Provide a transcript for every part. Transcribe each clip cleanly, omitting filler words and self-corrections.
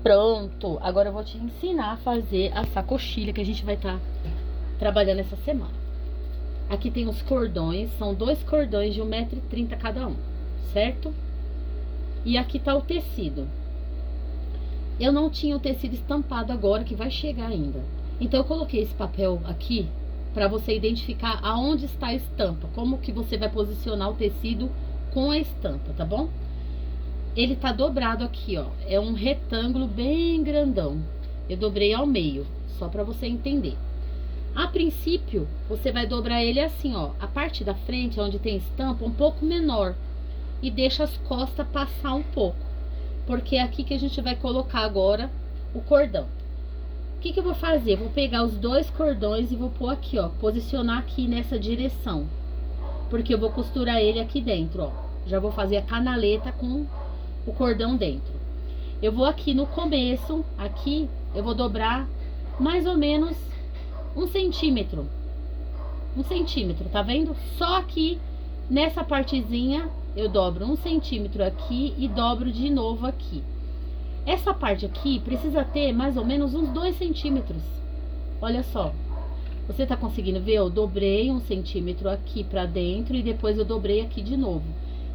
Pronto, agora eu vou te ensinar a fazer a sacochilha que a gente vai estar trabalhando essa semana. Aqui tem os cordões, são 2 cordões de 1,30 m cada um, certo? E aqui tá o tecido. Eu não tinha o tecido estampado agora, que vai chegar ainda. Então eu coloquei esse papel aqui para você identificar aonde está a estampa, como que você vai posicionar o tecido com a estampa, tá bom? Ele tá dobrado aqui, ó, é um retângulo bem grandão. Eu dobrei ao meio, só para você entender. A princípio, você vai dobrar ele assim, ó, a parte da frente, onde tem estampa, um pouco menor, e deixa as costas passar um pouco, porque é aqui que a gente vai colocar agora o cordão. O que que eu vou fazer? Vou pegar os 2 cordões e vou pôr aqui, ó, posicionar aqui nessa direção, porque eu vou costurar ele aqui dentro, ó. Já vou fazer a canaleta com o cordão dentro. Eu vou aqui no começo, aqui, eu vou dobrar mais ou menos 1 centímetro. 1 centímetro, tá vendo? Só aqui, nessa partezinha, eu dobro 1 centímetro aqui e dobro de novo aqui. Essa parte aqui precisa ter mais ou menos uns 2 centímetros. Olha só. Você tá conseguindo ver? Eu dobrei 1 centímetro aqui pra dentro e depois eu dobrei aqui de novo.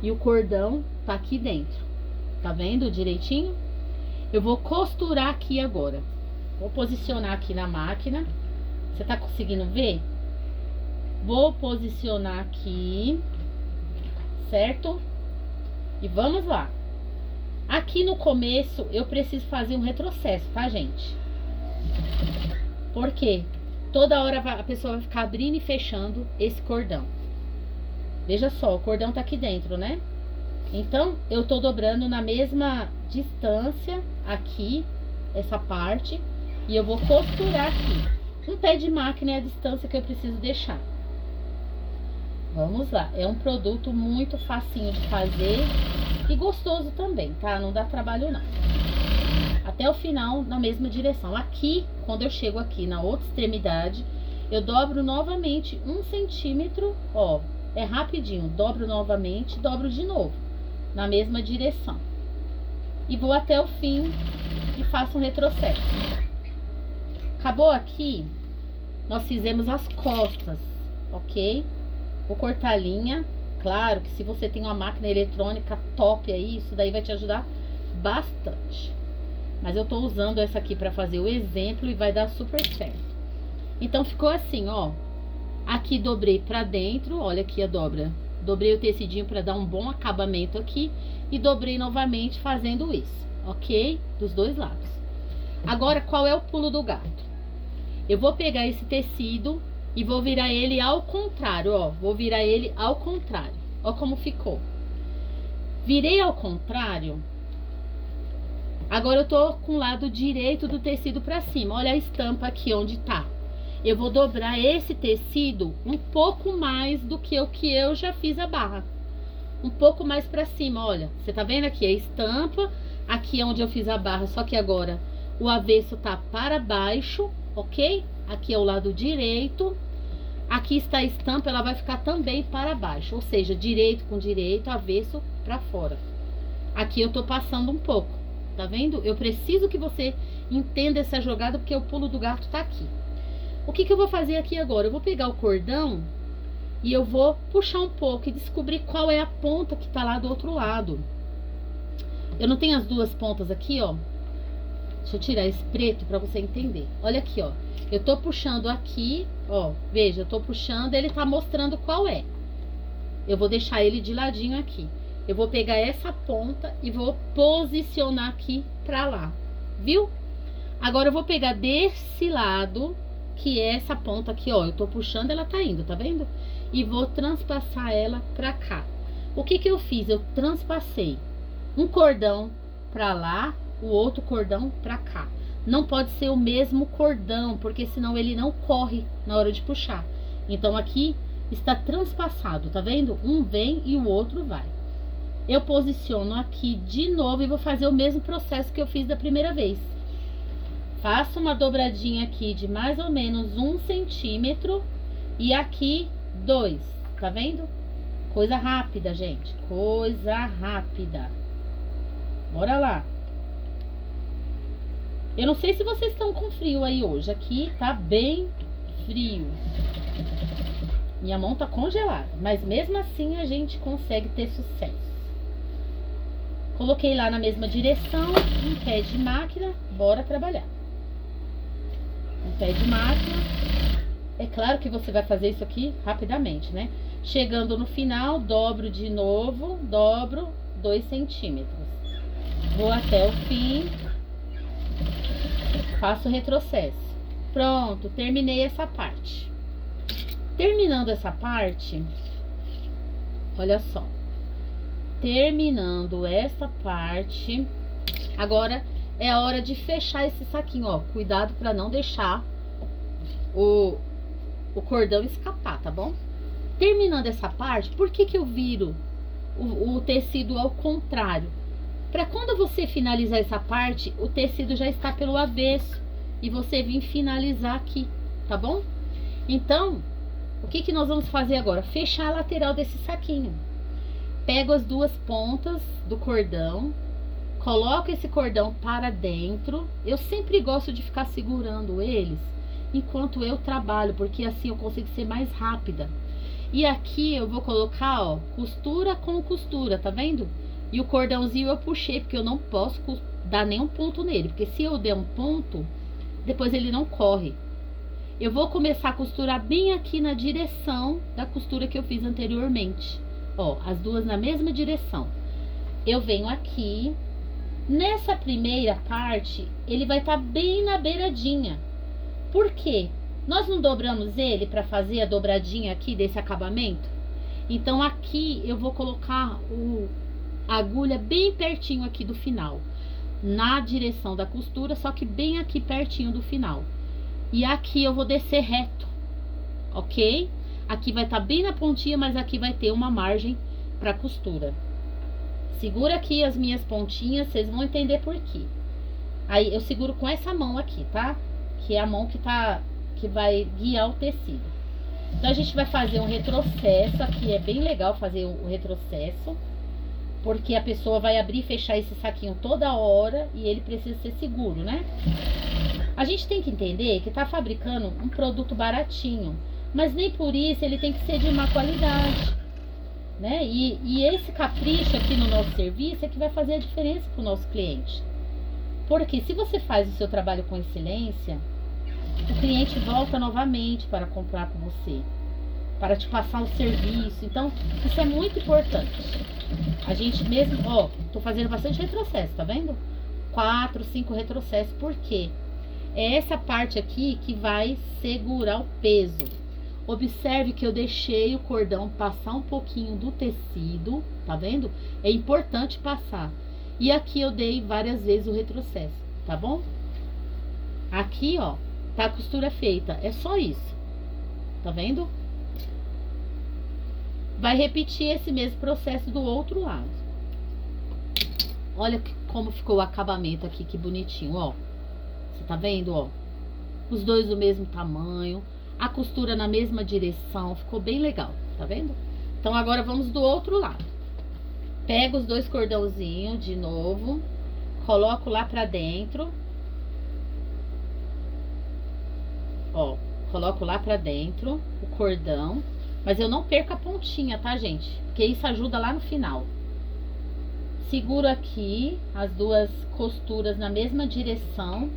E o cordão tá aqui dentro. Tá vendo direitinho? Eu vou costurar aqui agora. Vou posicionar aqui na máquina. Você tá conseguindo ver? Vou posicionar aqui, certo? E vamos lá. Aqui no começo eu preciso fazer um retrocesso, tá, gente? Por quê? Toda hora a pessoa vai ficar abrindo e fechando esse cordão. Veja só, o cordão tá aqui dentro, né? Então, eu tô dobrando na mesma distância aqui, essa parte, e eu vou costurar aqui. Um pé de máquina é a distância que eu preciso deixar. Vamos lá, é um produto muito facinho de fazer e gostoso também, tá? Não dá trabalho não. Até o final, na mesma direção. Aqui, quando eu chego aqui na outra extremidade, eu dobro novamente 1 centímetro, ó, é rapidinho, dobro novamente, dobro de novo, na mesma direção. E vou até o fim e faço um retrocesso. Acabou aqui, nós fizemos as costas, ok? Vou cortar a linha. Claro que se você tem uma máquina eletrônica top aí, isso daí vai te ajudar bastante. Mas eu tô usando essa aqui pra fazer o exemplo e vai dar super certo. Então ficou assim, ó. Aqui dobrei pra dentro, olha aqui a dobra. Dobrei o tecidinho pra dar um bom acabamento aqui e dobrei novamente fazendo isso, ok? Dos dois lados. Agora, qual é o pulo do gato? Eu vou pegar esse tecido e vou virar ele ao contrário, ó. Vou virar ele ao contrário. Ó como ficou. Virei ao contrário. Agora eu tô com o lado direito do tecido pra cima. Olha a estampa aqui onde tá. Eu vou dobrar esse tecido um pouco mais do que o que eu já fiz a barra. Um pouco mais pra cima, olha. Você tá vendo aqui a estampa? Aqui é onde eu fiz a barra, só que agora o avesso tá para baixo, ok? Aqui é o lado direito. Aqui está a estampa, ela vai ficar também para baixo, ou seja, direito com direito, avesso para fora. Aqui eu tô passando um pouco, tá vendo? Eu preciso que você entenda essa jogada, porque o pulo do gato tá aqui. O que que eu vou fazer aqui agora? Eu vou pegar o cordão e eu vou puxar um pouco e descobrir qual é a ponta que tá lá do outro lado. Eu não tenho as duas pontas aqui, ó. Deixa eu tirar esse preto para você entender. Olha aqui, ó. Eu tô puxando aqui, ó. Veja, eu tô puxando, ele tá mostrando qual é. Eu vou deixar ele de ladinho aqui. Eu vou pegar essa ponta e vou posicionar aqui pra lá. Viu? Agora eu vou pegar desse lado, que é essa ponta aqui, ó. Eu tô puxando, ela tá indo, tá vendo? E vou transpassar ela pra cá. O que que eu fiz? Eu transpassei um cordão pra lá, o outro cordão pra cá. Não pode ser o mesmo cordão, porque senão ele não corre na hora de puxar. Então aqui está transpassado, tá vendo? Um vem e o outro vai. Eu posiciono aqui de novo e vou fazer o mesmo processo que eu fiz da primeira vez. Faço uma dobradinha aqui de mais ou menos 1 centímetro e aqui 2, tá vendo? Coisa rápida, gente, coisa rápida. Bora lá. Eu não sei se vocês estão com frio aí hoje. Aqui tá bem frio. Minha mão tá congelada. Mas mesmo assim a gente consegue ter sucesso. Coloquei lá na mesma direção. Um pé de máquina. Bora trabalhar. Um pé de máquina. É claro que você vai fazer isso aqui rapidamente, né? Chegando no final, dobro de novo. Dobro 2 centímetros. Vou até o fim. Faço retrocesso. Pronto, terminei essa parte. Terminando essa parte, olha só. Terminando essa parte, agora é a hora de fechar esse saquinho, ó. Cuidado para não deixar o cordão escapar, tá bom? Terminando essa parte, por que que eu viro o tecido ao contrário? Para quando você finalizar essa parte, o tecido já está pelo avesso e você vir finalizar aqui, tá bom? Então, o que que nós vamos fazer agora? Fechar a lateral desse saquinho. Pego as duas pontas do cordão, coloco esse cordão para dentro. Eu sempre gosto de ficar segurando eles enquanto eu trabalho, porque assim eu consigo ser mais rápida. E aqui eu vou colocar, ó, costura com costura, tá vendo? E o cordãozinho eu puxei, porque eu não posso dar nenhum ponto nele. Porque se eu der um ponto, depois ele não corre. Eu vou começar a costurar bem aqui na direção da costura que eu fiz anteriormente. Ó, as duas na mesma direção. Eu venho aqui. Nessa primeira parte, ele vai estar bem na beiradinha. Por quê? Nós não dobramos ele para fazer a dobradinha aqui desse acabamento? Então aqui eu vou colocar a agulha bem pertinho aqui do final, na direção da costura, só que bem aqui pertinho do final. E aqui eu vou descer reto, ok? Aqui vai estar bem na pontinha, mas aqui vai ter uma margem para costura. Segura aqui as minhas pontinhas, vocês vão entender por quê. Aí eu seguro com essa mão aqui, tá? Que é a mão que vai guiar o tecido. Então a gente vai fazer um retrocesso aqui, é bem legal fazer o retrocesso, porque a pessoa vai abrir e fechar esse saquinho toda hora e ele precisa ser seguro, né? A gente tem que entender que tá fabricando um produto baratinho, mas nem por isso ele tem que ser de má qualidade, né? E esse capricho aqui no nosso serviço é que vai fazer a diferença pro nosso cliente. Porque se você faz o seu trabalho com excelência, o cliente volta novamente para comprar com você, para te passar o serviço. Então, isso é muito importante. A gente mesmo, ó, tô fazendo bastante retrocesso, tá vendo? 4, 5 retrocessos, por quê? É essa parte aqui que vai segurar o peso. Observe que eu deixei o cordão passar um pouquinho do tecido, tá vendo? É importante passar. E aqui eu dei várias vezes o retrocesso, tá bom? Aqui, ó, tá a costura feita, é só isso, tá vendo? Vai repetir esse mesmo processo do outro lado. Olha como ficou o acabamento aqui, que bonitinho, ó. Você tá vendo, ó? Os dois do mesmo tamanho, a costura na mesma direção, ficou bem legal, tá vendo? Então agora vamos do outro lado. Pego os dois cordãozinhos de novo, coloco lá pra dentro. Ó, coloco lá pra dentro o cordão, mas eu não perco a pontinha, tá, gente? Porque isso ajuda lá no final. Seguro aqui as duas costuras na mesma direção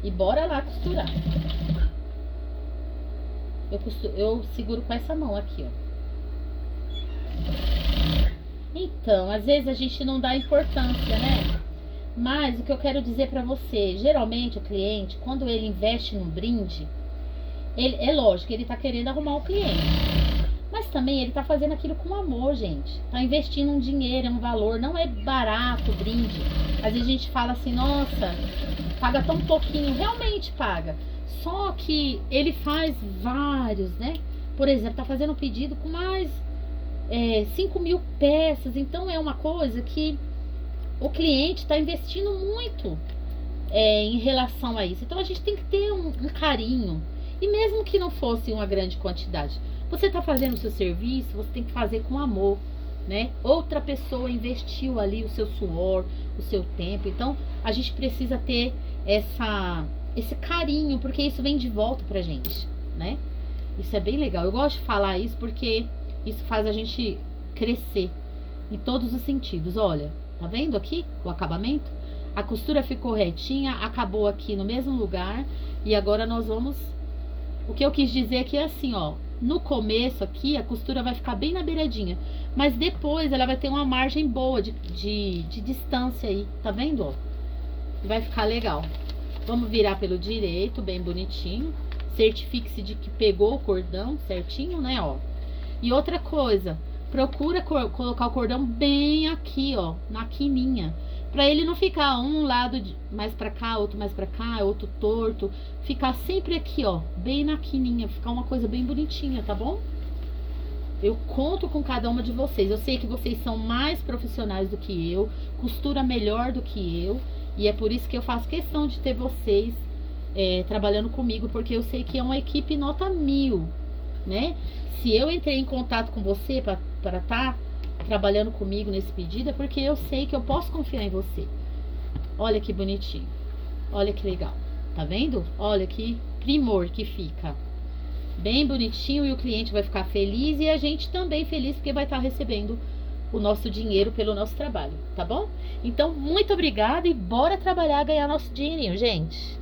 e bora lá costurar. Eu seguro com essa mão aqui, ó. Então, às vezes a gente não dá importância, né? Mas o que eu quero dizer pra você, geralmente o cliente, quando ele investe num brinde, é lógico, ele tá querendo arrumar o cliente. Mas também ele tá fazendo aquilo com amor, gente. Tá investindo um dinheiro, é um valor, não é barato o brinde. Às vezes a gente fala assim, nossa, paga tão pouquinho, realmente paga. Só que ele faz vários, né? Por exemplo, tá fazendo um pedido com mais 5.000 peças. Então é uma coisa que o cliente tá investindo muito em relação a isso. Então a gente tem que ter um carinho. E mesmo que não fosse uma grande quantidade, você está fazendo o seu serviço, você tem que fazer com amor, né? Outra pessoa investiu ali o seu suor, o seu tempo. Então, a gente precisa ter esse carinho, porque isso vem de volta pra gente, né? Isso é bem legal. Eu gosto de falar isso porque isso faz a gente crescer em todos os sentidos. Olha, tá vendo aqui o acabamento? A costura ficou retinha, acabou aqui no mesmo lugar. E agora nós vamos... O que eu quis dizer aqui é assim, ó. No começo aqui, a costura vai ficar bem na beiradinha. Mas depois ela vai ter uma margem boa de distância aí. Tá vendo, ó? Vai ficar legal. Vamos virar pelo direito, bem bonitinho. Certifique-se de que pegou o cordão certinho, né, ó. E outra coisa, procura colocar o cordão bem aqui, ó, na quininha. Pra ele não ficar um lado mais pra cá, outro mais pra cá, outro torto. Ficar sempre aqui, ó, bem na quininha. Ficar uma coisa bem bonitinha, tá bom? Eu conto com cada uma de vocês. Eu sei que vocês são mais profissionais do que eu, costura melhor do que eu. E é por isso que eu faço questão de ter vocês trabalhando comigo, porque eu sei que é uma equipe nota 1000, né? Se eu entrei em contato com você para estar trabalhando comigo nesse pedido, é porque eu sei que eu posso confiar em você. Olha que bonitinho. Olha que legal. Tá vendo? Olha que primor que fica. Bem bonitinho, e o cliente vai ficar feliz e a gente também feliz, porque vai estar recebendo o nosso dinheiro pelo nosso trabalho, tá bom? Então, muito obrigada e bora trabalhar, ganhar nosso dinheirinho, gente!